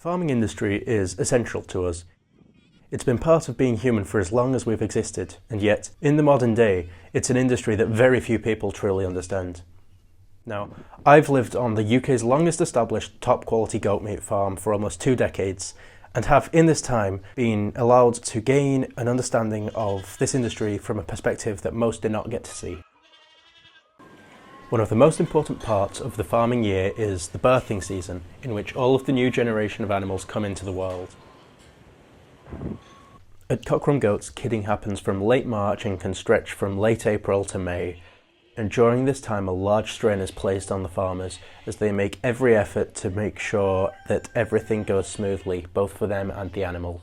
farming industry is essential to us. It's been part of being human for as long as we've existed, and yet, in the modern day, it's an industry that very few people truly understand. Now, I've lived on the UK's longest established top quality goat meat farm for almost 2 decades, and have in this time been allowed to gain an understanding of this industry from a perspective that most do not get to see. One of the most important parts of the farming year is the birthing season, in which all of the new generation of animals come into the world. At Cochrane Goats, kidding happens from late March and can stretch from late April to May, and during this time a large strain is placed on the farmers as they make every effort to make sure that everything goes smoothly, both for them and the animals.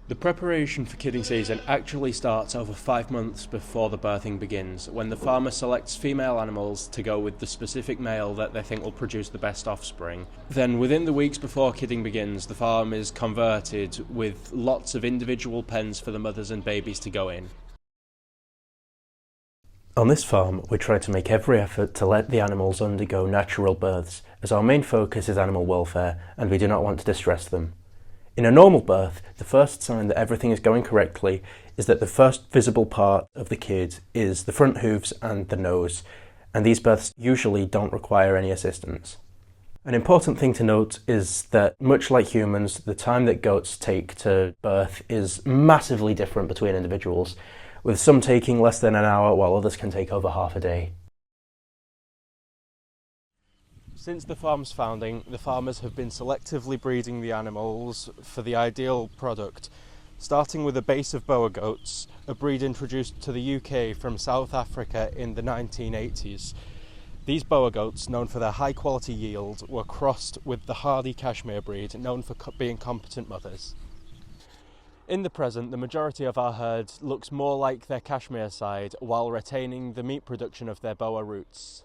The preparation for kidding season actually starts over 5 months before the birthing begins, when the farmer selects female animals to go with the specific male that they think will produce the best offspring. Then within the weeks before kidding begins, the farm is converted with lots of individual pens for the mothers and babies to go in. On this farm, we try to make every effort to let the animals undergo natural births, as our main focus is animal welfare and we do not want to distress them. In a normal birth, the first sign that everything is going correctly is that the first visible part of the kid is the front hooves and the nose, and these births usually don't require any assistance. An important thing to note is that, much like humans, the time that goats take to birth is massively different between individuals, with some taking less than an hour while others can take over half a day. Since the farm's founding, the farmers have been selectively breeding the animals for the ideal product, starting with a base of boer goats, a breed introduced to the UK from South Africa in the 1980s. These boer goats, known for their high quality yield, were crossed with the hardy Cashmere breed, known for being competent mothers. In the present, the majority of our herd looks more like their Cashmere side, while retaining the meat production of their boer roots.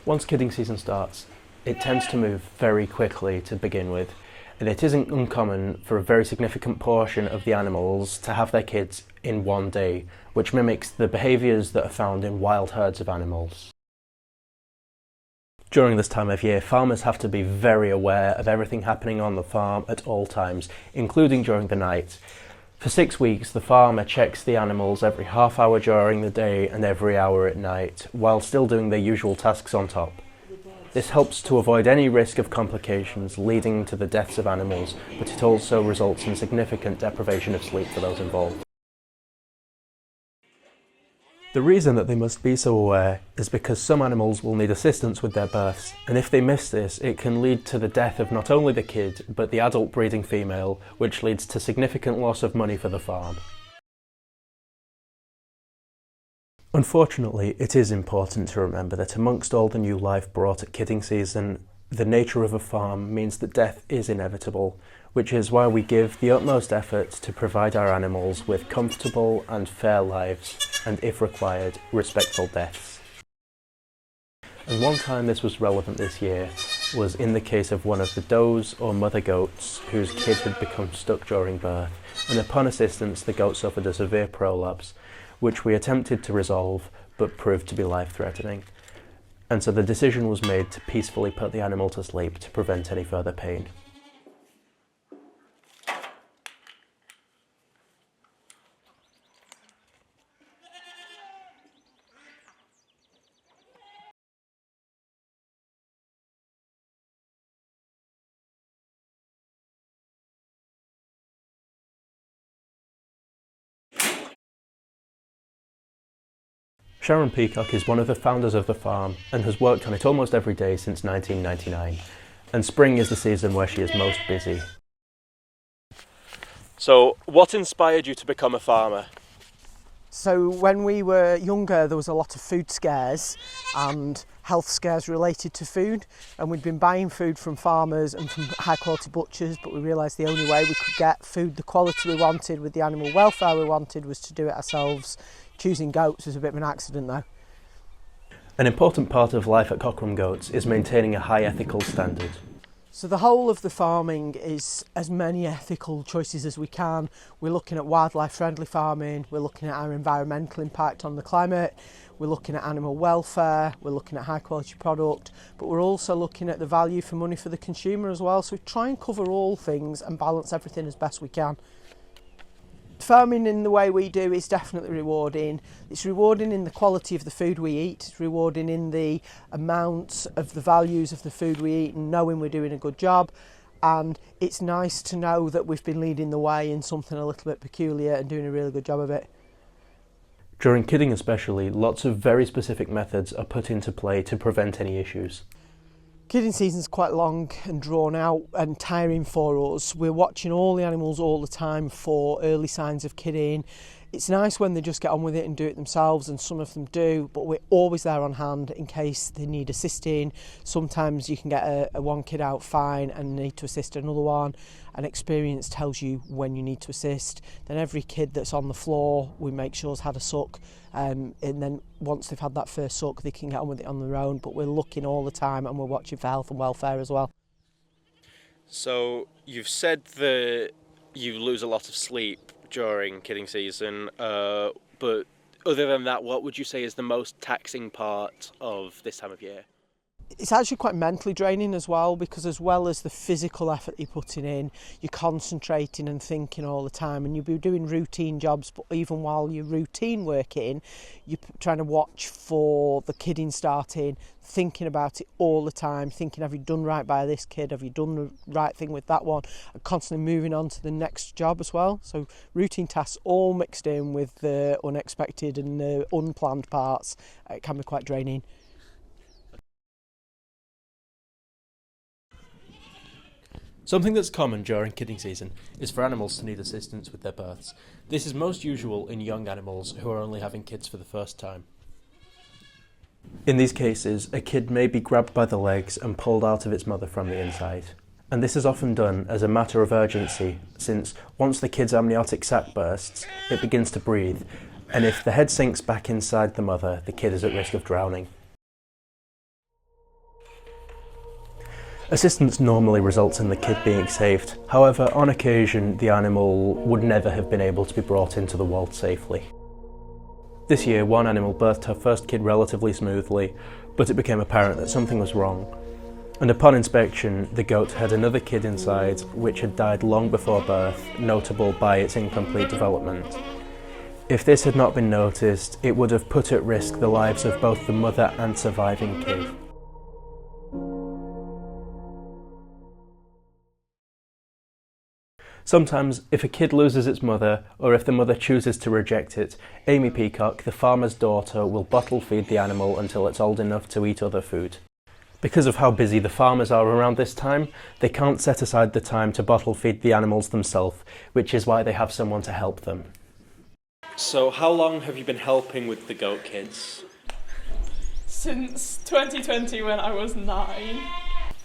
Once kidding season starts, it tends to move very quickly to begin with, and it isn't uncommon for a very significant portion of the animals to have their kids in one day, which mimics the behaviours that are found in wild herds of animals. During this time of year, farmers have to be very aware of everything happening on the farm at all times, including during the night. For 6 weeks, the farmer checks the animals every half hour during the day and every hour at night, while still doing their usual tasks on top. This helps to avoid any risk of complications leading to the deaths of animals, but it also results in significant deprivation of sleep for those involved. The reason that they must be so aware is because some animals will need assistance with their births, and if they miss this, it can lead to the death of not only the kid, but the adult breeding female, which leads to significant loss of money for the farm. Unfortunately, it is important to remember that amongst all the new life brought at kidding season, the nature of a farm means that death is inevitable, which is why we give the utmost effort to provide our animals with comfortable and fair lives, and if required, respectful deaths. And one time this was relevant this year was in the case of one of the does or mother goats whose kid had become stuck during birth, and upon assistance the goat suffered a severe prolapse, which we attempted to resolve but proved to be life-threatening. And so the decision was made to peacefully put the animal to sleep to prevent any further pain. Sharon Peacock is one of the founders of the farm and has worked on it almost every day since 1999, and spring is the season where she is most busy. So, what inspired you to become a farmer? So when we were younger there was a lot of food scares and health scares related to food, and we'd been buying food from farmers and from high quality butchers, but we realised the only way we could get food the quality we wanted with the animal welfare we wanted was to do it ourselves. Choosing goats was a bit of an accident though. An important part of life at Cochrane Goats is maintaining a high ethical standard. So the whole of the farming is as many ethical choices as we can. We're looking at wildlife friendly farming, we're looking at our environmental impact on the climate, we're looking at animal welfare, we're looking at high quality product, but we're also looking at the value for money for the consumer as well. So we try and cover all things and balance everything as best we can. Farming in the way we do is definitely rewarding. It's rewarding in the quality of the food we eat. It's rewarding in the amount of the values of the food we eat and knowing we're doing a good job. And it's nice to know that we've been leading the way in something a little bit peculiar and doing a really good job of it. During kidding especially, lots of very specific methods are put into play to prevent any issues. Kidding season's quite long and drawn out and tiring for us. We're watching all the animals all the time for early signs of kidding. It's nice when they just get on with it and do it themselves, and some of them do, but we're always there on hand in case they need assisting. Sometimes you can get a one kid out fine and need to assist another one, and experience tells you when you need to assist. Then every kid that's on the floor we make sure has had a suck, and then once they've had that first suck they can get on with it on their own, but we're looking all the time and we're watching for health and welfare as well. So you've said that you lose a lot of sleep during kidding season, but other than that, what would you say is the most taxing part of this time of year? It's actually quite mentally draining as well, because as well as the physical effort you're putting in, you're concentrating and thinking all the time, and you'll be doing routine jobs, but even while you're routine working, you're trying to watch for the kidding starting, thinking about it all the time, thinking, have you done right by this kid, have you done the right thing with that one, and constantly moving on to the next job as well. So routine tasks all mixed in with the unexpected and the unplanned parts, it can be quite draining. Something that's common during kidding season is for animals to need assistance with their births. This is most usual in young animals who are only having kids for the first time. In these cases, a kid may be grabbed by the legs and pulled out of its mother from the inside. And this is often done as a matter of urgency, since once the kid's amniotic sac bursts, it begins to breathe, and if the head sinks back inside the mother, the kid is at risk of drowning. Assistance normally results in the kid being saved. However, on occasion, the animal would never have been able to be brought into the world safely. This year, one animal birthed her first kid relatively smoothly, but it became apparent that something was wrong. And upon inspection, the goat had another kid inside, which had died long before birth, notable by its incomplete development. If this had not been noticed, it would have put at risk the lives of both the mother and surviving kid. Sometimes, if a kid loses its mother, or if the mother chooses to reject it, Amy Peacock, the farmer's daughter, will bottle feed the animal until it's old enough to eat other food. Because of how busy the farmers are around this time, they can't set aside the time to bottle feed the animals themselves, which is why they have someone to help them. So how long have you been helping with the goat kids? Since 2020 when I was 9.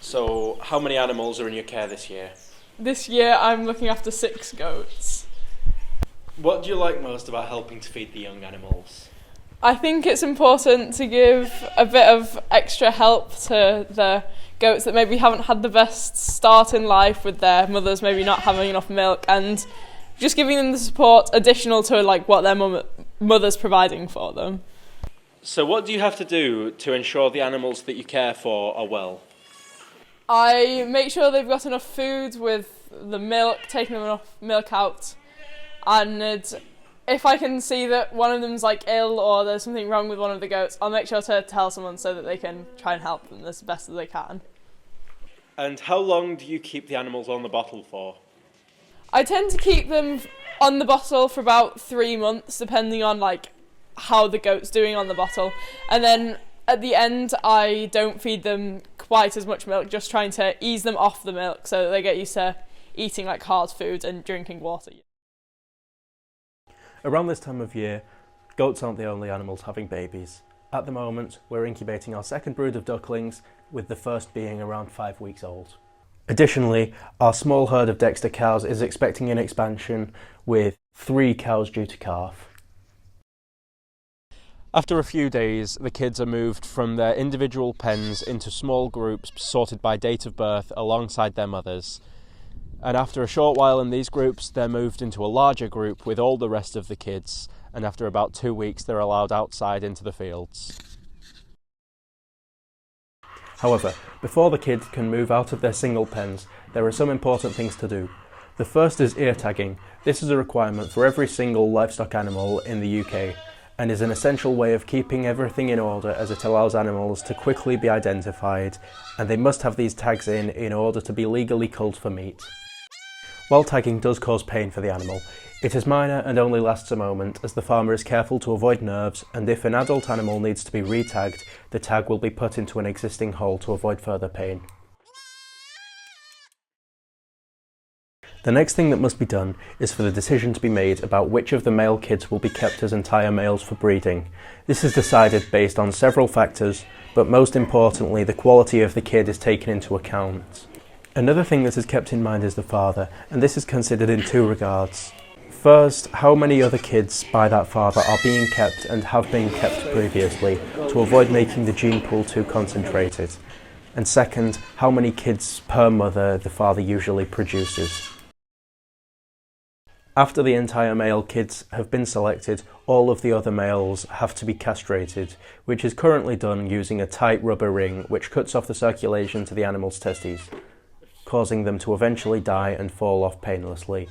So how many animals are in your care this year? This year I'm looking after 6 goats. What do you like most about helping to feed the young animals? I think it's important to give a bit of extra help to the goats that maybe haven't had the best start in life with their mothers maybe not having enough milk, and just giving them the support additional to like what their mother's providing for them. So what do you have to do to ensure the animals that you care for are well? I make sure they've got enough food with the milk, taking enough milk out, and if I can see that one of them's like ill or there's something wrong with one of the goats, I'll make sure to tell someone so that they can try and help them as best as they can. And how long do you keep the animals on the bottle for? I tend to keep them on the bottle for about 3 months, depending on like how the goat's doing on the bottle, and then at the end I don't feed them quite as much milk, just trying to ease them off the milk so that they get used to eating like hard food and drinking water. Around this time of year, goats aren't the only animals having babies. At the moment, we're incubating our second brood of ducklings, with the first being around 5 weeks old. Additionally, our small herd of Dexter cows is expecting an expansion, with 3 cows due to calf. After a few days, the kids are moved from their individual pens into small groups sorted by date of birth alongside their mothers. And after a short while in these groups, they're moved into a larger group with all the rest of the kids, and after about 2 weeks they're allowed outside into the fields. However, before the kids can move out of their single pens, there are some important things to do. The first is ear tagging. This is a requirement for every single livestock animal in the UK, and is an essential way of keeping everything in order, as it allows animals to quickly be identified, and they must have these tags in order to be legally culled for meat. While tagging does cause pain for the animal, it is minor and only lasts a moment, as the farmer is careful to avoid nerves, and if an adult animal needs to be re-tagged, the tag will be put into an existing hole to avoid further pain. The next thing that must be done is for the decision to be made about which of the male kids will be kept as entire males for breeding. This is decided based on several factors, but most importantly the quality of the kid is taken into account. Another thing that is kept in mind is the father, and this is considered in two regards. First, how many other kids by that father are being kept and have been kept previously, to avoid making the gene pool too concentrated. And second, how many kids per mother the father usually produces. After the entire male kids have been selected, all of the other males have to be castrated, which is currently done using a tight rubber ring which cuts off the circulation to the animal's testes, causing them to eventually die and fall off painlessly.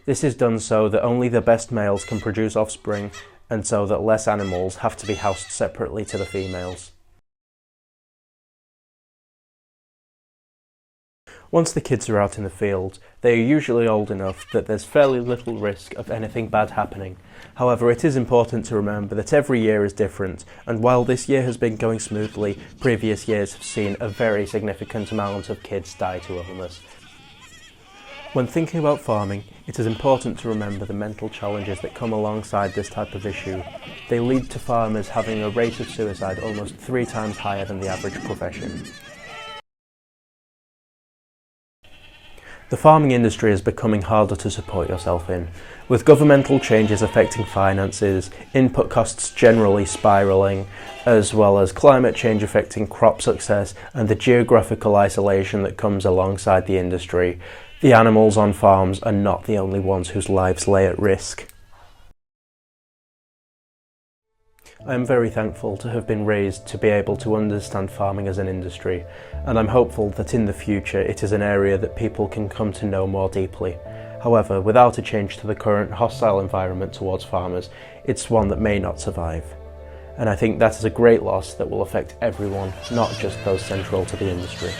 This is done so that only the best males can produce offspring, and so that less animals have to be housed separately to the females. Once the kids are out in the field, they are usually old enough that there's fairly little risk of anything bad happening. However, it is important to remember that every year is different, and while this year has been going smoothly, previous years have seen a very significant amount of kids die to illness. When thinking about farming, it is important to remember the mental challenges that come alongside this type of issue. They lead to farmers having a rate of suicide almost 3 times higher than the average profession. The farming industry is becoming harder to support yourself in, with governmental changes affecting finances, input costs generally spiralling, as well as climate change affecting crop success and the geographical isolation that comes alongside the industry. The animals on farms are not the only ones whose lives lay at risk. I am very thankful to have been raised to be able to understand farming as an industry, and I'm hopeful that in the future it is an area that people can come to know more deeply. However, without a change to the current hostile environment towards farmers, it's one that may not survive. And I think that is a great loss that will affect everyone, not just those central to the industry.